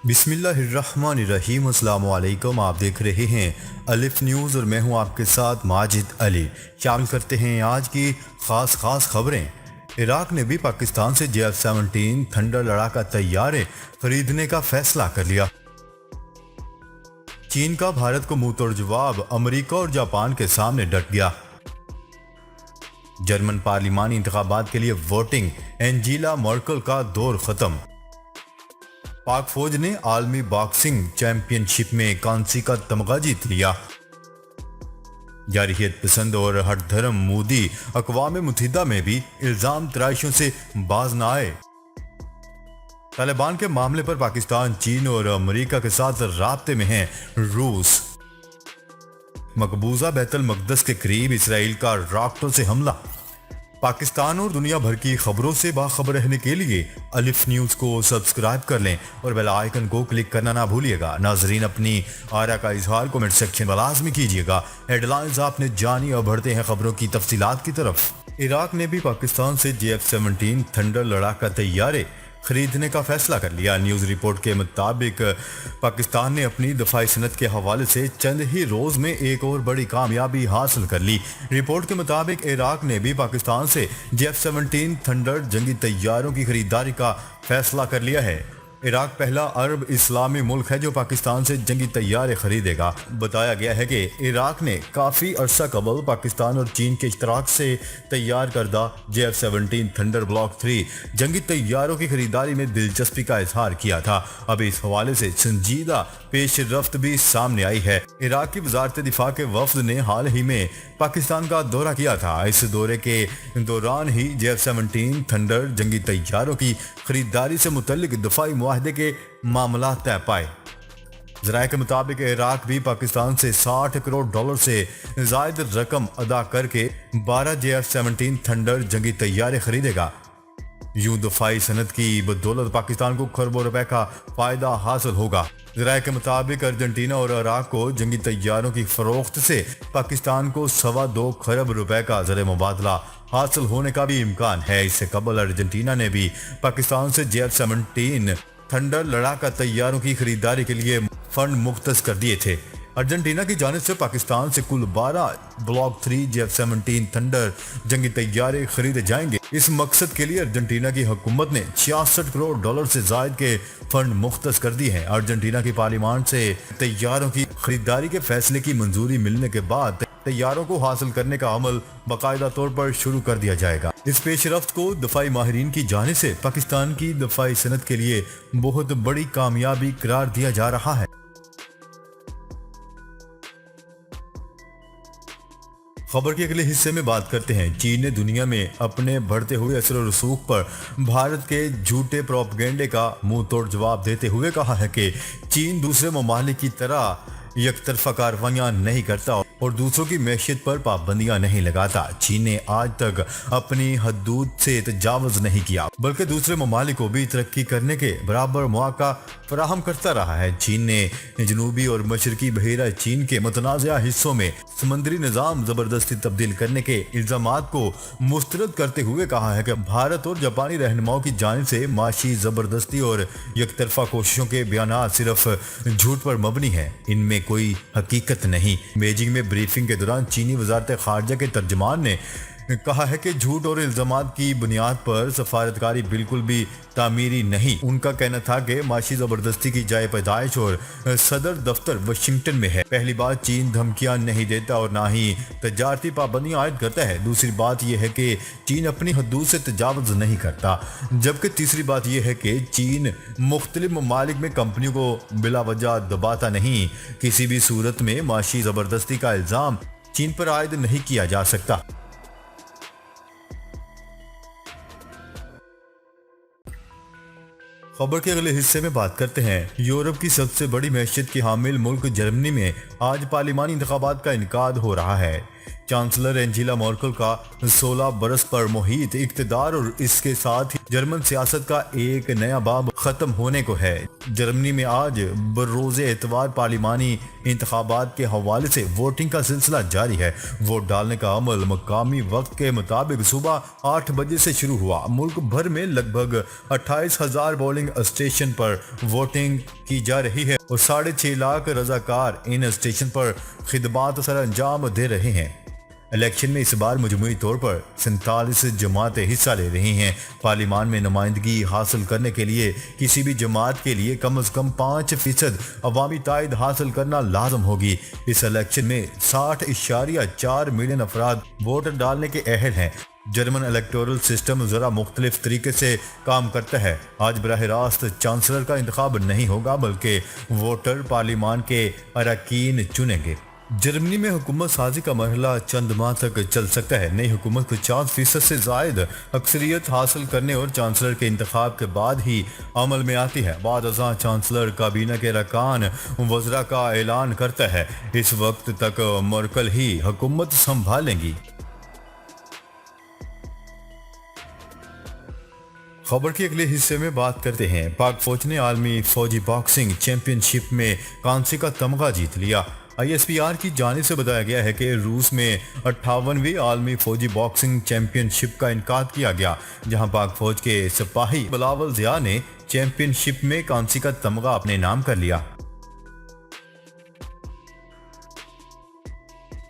बिस्मिल्लाहिर्रहमानिर्रहीम। अस्सलाम वालेकुम। आप देख रहे हैं अलिफ न्यूज़ और मैं हूं आपके साथ माजिद अली। शामिल करते हैं आज की खास खबरें। इराक ने भी पाकिस्तान से JF-17 थंडर लड़ाका तैयारे खरीदने का फैसला कर लिया। चीन का भारत को मुंहतोड़ जवाब, अमेरिका और जापान के सामने डट गया। जर्मन पार्लिमानी इंतखाबात के लिए वोटिंग, एंजेला मर्केल का दौर खत्म। पाक फौज ने आलमी बॉक्सिंग चैंपियनशिप में कांसी का तमगा जीत लिया। जारहियत पसंद और हर धर्म मोदी अक़वाम मुत्तहिदा में भी इल्जाम तराशियों से बाज न आए। तालिबान के मामले पर पाकिस्तान, चीन और अमेरिका के साथ राब्ते में है रूस। मकबूजा बैतुल मक़दस के करीब इसराइल का रॉकेटों से हमला। पाकिस्तान और दुनिया भर की खबरों से बाखबर रहने के लिए अलिफ न्यूज़ को सब्सक्राइब कर लें और बेल आइकन को क्लिक करना ना भूलिएगा। नाजरीन, अपनी आरा का इजहार कमेंट सेक्शन में लाजमी कीजिएगा। हेडलाइंस आपने जानी, और बढ़ते हैं खबरों की तफसीलात की तरफ। इराक ने भी पाकिस्तान से JF-17 थंडर लड़ाका तैयारे खरीदने का फैसला कर लिया। न्यूज़ रिपोर्ट के मुताबिक पाकिस्तान ने अपनी दफाई सनत के हवाले से चंद ही रोज़ में एक और बड़ी कामयाबी हासिल कर ली। रिपोर्ट के मुताबिक इराक ने भी पाकिस्तान से JF-17 थंडर जंगी तैयारों की खरीदारी का फैसला कर लिया है। इराक पहला अरब इस्लामी मुल्क है जो पाकिस्तान से जंगी तैयारे खरीदेगा। बताया गया है कि इराक ने काफ़ी अरसा कबल पाकिस्तान और चीन के इश्तराक से तैयार करदा JF-17 थंडर ब्लॉक 3 जंगी तैयारों की खरीदारी में दिलचस्पी का इजहार किया था। अब इस हवाले से संजीदा पेशरफ्त भी सामने आई है। इराक की वजारत दिफा के वफ्द ने हाल ही में पाकिस्तान का दौरा किया था। इस दौरे के दौरान ही JF-17 थंडर जंगी तैयारों की खरीदारी से मुतल्लिक दफाई मुआहदे के मामला तय पाए। ज़राए के मुताबिक इराक भी पाकिस्तान से $60 करोड़ से जायद रकम अदा करके 12 JF-17 थंडर जंगी तैयारे खरीदेगा। यूं दफाई सनत की बदौलत पाकिस्तान को खरबों रुपए का फायदा हासिल होगा। ज़राए के मुताबिक अर्जेंटीना और इराक को जंगी तैयारों की फरोख्त से पाकिस्तान को 2.25 खरब रुपए का ज़र मुबादला हासिल होने का भी इम्कान है। इससे कबल अर्जेंटीना ने भी पाकिस्तान से JF-17 थंडर लड़ाका तैयारों की खरीदारी के लिए फंड मुख्तस कर दिए थे। अर्जेंटीना की जानिब से पाकिस्तान से कुल 12 ब्लॉक 3 JF-17 थंडर जंगी तैयारे खरीदे जाएंगे। इस मकसद के लिए अर्जेंटीना की हुकूमत ने $66 करोड़ से जायद के फंड मुख्तस कर दिए हैं। अर्जेंटीना की पार्लियामेंट से तैयारों की खरीदारी के फैसले की मंजूरी मिलने के बाद तैयारों को हासिल करने का अमल बाकायदा तौर पर शुरू कर दिया जाएगा। इस पेशरफ्त को दफाई माहिरीन की जानिब से पाकिस्तान की दफाई सनत के लिए बहुत बड़ी कामयाबी करार दिया जा रहा है। खबर के अगले हिस्से में बात करते हैं। चीन ने दुनिया में अपने बढ़ते हुए असर और रसूख पर भारत के झूठे प्रोपेगेंडे का मुंह तोड़ जवाब देते हुए कहा है कि चीन दूसरे ममालिक की तरह यकतरफा कार्रवाइयां नहीं करता और दूसरों की मैशियत पर पाबंदियां नहीं लगाता। चीन ने आज तक अपनी हदूद से तजावुज नहीं किया, बल्कि दूसरे ममालिक को भी तरक्की करने के बराबर मौका फराहम करता रहा है। चीन ने जनूबी और मशरकी बहेरा चीन के मुतनाज़ा हिस्सों में समंदरी निज़ाम ज़बरदस्ती तब्दील करने के इल्ज़ामात को मुस्तरद करते हुए कहा है कि भारत और जापानी रहनुमाओं की जानिब से माशी ज़बरदस्ती और यकतरफा कोशिशों के बयानात सिर्फ झूठ पर मबनी है, इनमें कोई हकीकत नहीं। बीजिंग में ब्रीफिंग के दौरान चीनी वजारत खारजा के तर्जमान ने कहा है कि झूठ और इल्जामात की बुनियाद पर सफारतकारी बिल्कुल भी तामीरी नहीं। उनका कहना था कि माशी जबरदस्ती की जाए पैदाइश और सदर दफ्तर वाशिंगटन में है। पहली बात, चीन धमकियां नहीं देता और ना ही तजारती पाबंदियां आयद करता है। दूसरी बात यह है कि चीन अपनी हदूद से तजावुज नहीं करता। जबकि तीसरी बात यह है कि चीन मुख्तलिफ ममालिक में कंपनियों को बिला वजह दबाता नहीं। किसी भी सूरत में माशी जबरदस्ती का इल्जाम चीन पर आयद नहीं किया जा सकता। खबर के अगले हिस्से में बात करते हैं। यूरोप की सबसे बड़ी मैशियत की हामिल मुल्क जर्मनी में आज पार्लिमानी इंतखाबात का इनेकाद हो रहा है। चांसलर एंजेला मर्केल का 16 बरस पर मुहित इक़्तिदार और इसके साथ ही जर्मन सियासत का एक नया बाब खत्म होने को है। जर्मनी में आज बरोज़े एतवार पार्लिमानी इंतखाबात के हवाले से वोटिंग का सिलसिला जारी है। वोट डालने का अमल मकामी वक्त के मुताबिक सुबह 8 बजे से शुरू हुआ। मुल्क भर में लगभग 28,000 पोलिंग स्टेशन पर वोटिंग की जा रही है और 6.5 लाख रजाकार इन स्टेशन पर खिदमात सर अंजाम दे रहे हैं। इलेक्शन में इस बार मजमूई तौर पर 47 जमातें हिस्सा ले रही हैं। पार्लियामान में नुमाइंदगी हासिल करने के लिए किसी भी जमात के लिए कम से कम 5% अवामी तायद हासिल करना लाजम होगी। इस इलेक्शन में 60.4 मिलियन अफराद वोट डालने के अहल हैं। जर्मन इलेक्टोरल सिस्टम जरा मुख्तलिफ तरीके से काम करता है। आज बराह रास्त चांसलर का इंतखाब नहीं होगा बल्कि वोटर पार्लियामान के अरकान चुनेंगे। जर्मनी में हुकूमत साजी का मरहला चंद माह तक चल सकता है। नई हुकूमत 50% से जायद अक्सरियत हासिल करने और चांसलर के इंतखाब के बाद ही अमल में आती है। बाद अज़ां चांसलर काबीना के अरकान वज़रा का ऐलान करता है। इस वक्त तक मर्केल ही हुकूमत संभालेंगी। खबर के अगले हिस्से में बात करते हैं। पाक फौज ने आलमी फौजी बॉक्सिंग चैंपियनशिप में कांसे का तमगा जीत लिया। ISPR की जानिब से बताया गया है कि रूस में 58वीं आलमी फौजी बॉक्सिंग चैंपियनशिप का इनकाद किया गया, जहां पाक फौज के सिपाही बिलावल ज़िया ने चैंपियनशिप में कांसे का तमगा अपने नाम कर लिया।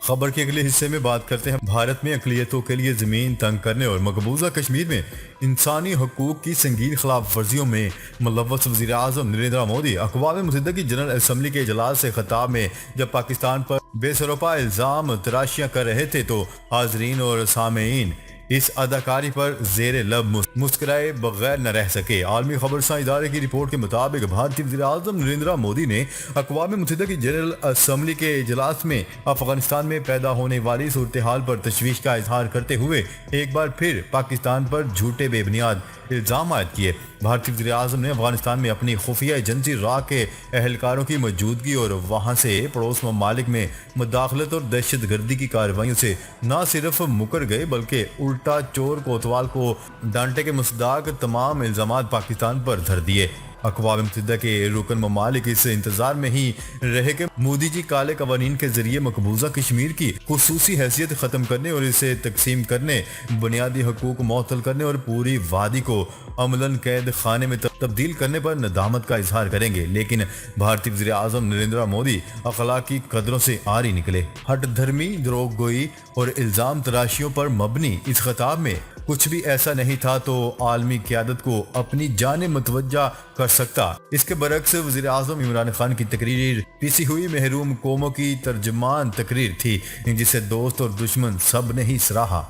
खबर के अगले हिस्से में बात करते हैं। भारत में अक़लियतों के लिए ज़मीन तंग करने और मकबूजा कश्मीर में इंसानी हकूक़ की संगीन खिलाफ वर्जियों में मुलव्वस वज़ीर आज़म नरेंद्र मोदी अक़वाम मुत्तहिदा की जनरल असम्बली के इजलास से खिताब में जब पाकिस्तान पर बेसरोपा इल्ज़ाम तराशियाँ कर रहे थे तो हाज़रीन और सामेईन इस अदाकारी पर जेर लब मुस्कुराए बगैर न रह सके। आलमी खबरसां इदारे की रिपोर्ट के मुताबिक भारतीय वज़ीर आज़म नरेंद्र मोदी ने अक़वाम मुत्तहिदा की जनरल असम्बली के इजलास में अफगानिस्तान में पैदा होने वाली सूरत हाल पर तशवीश का इजहार करते हुए एक बार फिर पाकिस्तान पर झूठे बेबुनियाद इल्ज़ाम आयद किए। भारतीय वज़ीर आज़म ने अफगानिस्तान में अपनी खुफिया एजेंसी रा के एहलकारों की मौजूदगी और वहाँ से पड़ोस ममालिक में मुदाखलत और दहशत गर्दी की कार्रवाइयों से न सिर्फ मुकर गए बल्कि उल्टा चोर कोतवाल को डांटे के मुसदाक तमाम इल्ज़ामात पाकिस्तान पर धर दिए। अक़वाम मुत्तहिदा के रुकन ममालिक इस इंतजार में ही रहे कि मोदी जी काले कवानीन के जरिए मकबूजा कश्मीर की खुसूसी हैसियत ख़त्म करने और इसे तकसीम करने, बुनियादी हकूक़ मुअत्तल करने और पूरी वादी को अमलन कैद खाने में तब्दील करने पर नदामत का इजहार करेंगे। लेकिन भारतीय वज़ीर आज़म नरेंद्र मोदी अखलाकी कदरों से आरी निकले। हट धर्मी, द्रोहगोई और इल्ज़ाम तराशियों पर मबनी इस खिताब में कुछ भी ऐसा नहीं था तो आलमी क़यादत को अपनी जाने मुतवज्जा कर सकता। इसके बरक्स वज़ीर आज़म इमरान खान की तकरीर पिसी हुई महरूम कौमों की तर्जमान तकरीर थी, जिसे दोस्त और दुश्मन सब ने ही सराहा।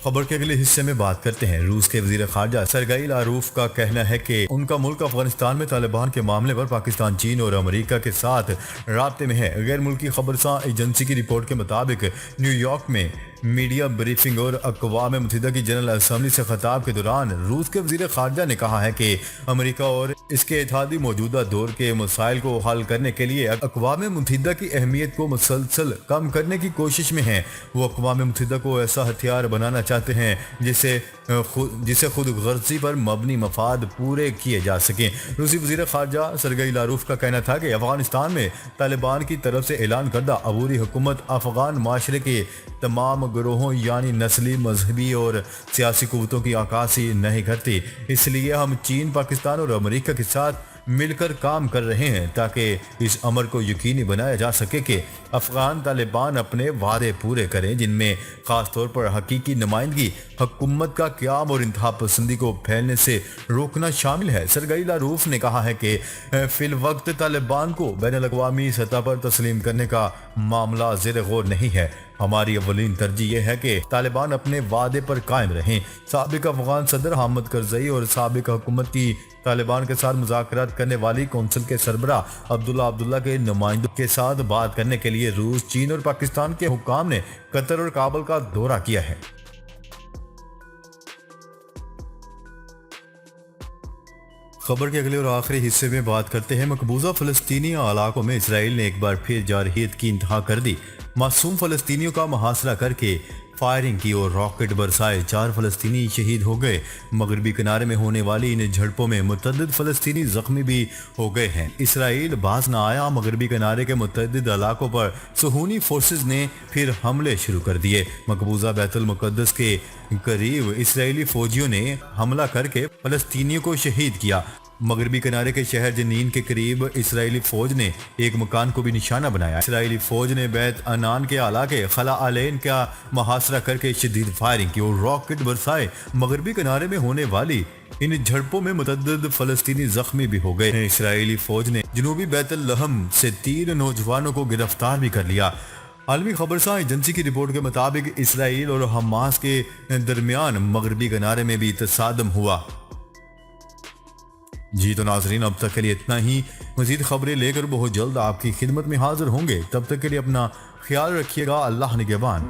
खबर के अगले हिस्से में बात करते हैं। रूस के वज़ीर ख़ारजा सरगई लारूफ का कहना है कि उनका मुल्क अफगानिस्तान में तालिबान के मामले पर पाकिस्तान, चीन और अमेरिका के साथ राब्ते में है। गैर मुल्की खबरसां एजेंसी की रिपोर्ट के मुताबिक न्यूयॉर्क में मीडिया ब्रीफिंग और अक़वाम मुत्तहिदा की जनरल असम्बली से खिताब के दौरान रूस के वज़ीर ख़ारजा ने कहा है कि अमेरिका और इसके इत्तेहादी मौजूदा दौर के मसाइल को हल करने के लिए अक़वाम मुत्तहिदा की अहमियत को मुसलसल कम करने की कोशिश में हैं। वो अक़वाम मुत्तहिदा को ऐसा हथियार बनाना चाहते हैं जिसे खुद गर्जी पर मबनी मफाद पूरे किए जा सकें। रूसी वज़ीर ख़ारजा सरगई लारूफ का कहना था कि अफगानिस्तान में तालिबान की तरफ से ऐलान करदा अबूरी हुकूमत अफगान माशरे के तमाम ग्रोहों यानी नस्ली, मजहबी और सियासी कुव्वतों की अक्कासी नहीं करती। इसलिए हम चीन, पाकिस्तान और अमेरिका के साथ मिलकर काम कर रहे हैं ताकि इस अमर को यकीनी बनाया जा सके कि अफगान तालिबान अपने वादे पूरे करें, जिनमें ख़ास तौर पर हकीकी नुमाइंदगी, हुकूमत का क़याम और इंतहा पसंदी को फैलने से रोकना शामिल है। सरगई लारूफ ने कहा है कि फिल वक्त तालिबान को बैनुल-अक़वामी सतह पर तस्लीम करने का मामला ज़ेर गौर नहीं है। हमारी अव्वलीन तरजीह यह है कि तालिबान अपने वादे पर कायम रहें। साबिक अफगान सदर हामिद करज़ई और साबिक हुकूमत की तालिबान के साथ मुज़ाकरात करने वाली कौंसिल के सरबराह अब्दुल्ला के नुमाइंदों के साथ बात करने के लिए रूस, चीन और पाकिस्तान के हुक्काम ने कतर और काबुल का दौरा किया है। खबर के अगले और आखिरी हिस्से में बात करते हैं मकबूजा फलस्तीनी इलाकों में इसराइल ने एक बार फिर जारहियत की इंतहा कर दी। मासूम फलस्तीनियों का मुहासरा करके फायरिंग की और रॉकेट बरसाए, 4 फलस्तीनी शहीद हो गए। मगरबी किनारे में होने वाली इन झड़पों में मुतअद्दिद फलस्तीनी जख्मी भी हो गए हैं। इसराइल बाज न आया, मगरबी किनारे के मुतअद्दिद इलाकों पर सुहूनी फोर्सेज ने फिर हमले शुरू कर दिए। मकबूजा बैतुल मुकद्दस के करीब इसराइली फौजियों ने हमला करके फलस्तीनियों को शहीद किया। मगरबी किनारे के शहर जनीन के करीब इसराइली फौज ने एक मकान को भी निशाना बनाया। इसराइली फौज ने बैत अनान के इलाके खला अलैन का मुहासरा करके शदीद फायरिंग की और रॉकेट बरसाए। मगरबी किनारे में होने वाली इन झड़पों में मुतअद्दिद फलस्तीनी जख्मी भी हो गए। इसराइली फौज ने जनूबी बैतुल लहम से 3 नौजवानों को गिरफ्तार भी कर लिया। आलमी खबरसां एजेंसी की रिपोर्ट के मुताबिक इसराइल और हमास के दरमियान मगरबी किनारे में भी तसादम हुआ। जी तो नाजरीन, अब तक के लिए इतना ही। मजीद खबरें लेकर बहुत जल्द आपकी खिदमत में हाजिर होंगे। तब तक के लिए अपना ख्याल रखिएगा। अल्लाह निगहबान।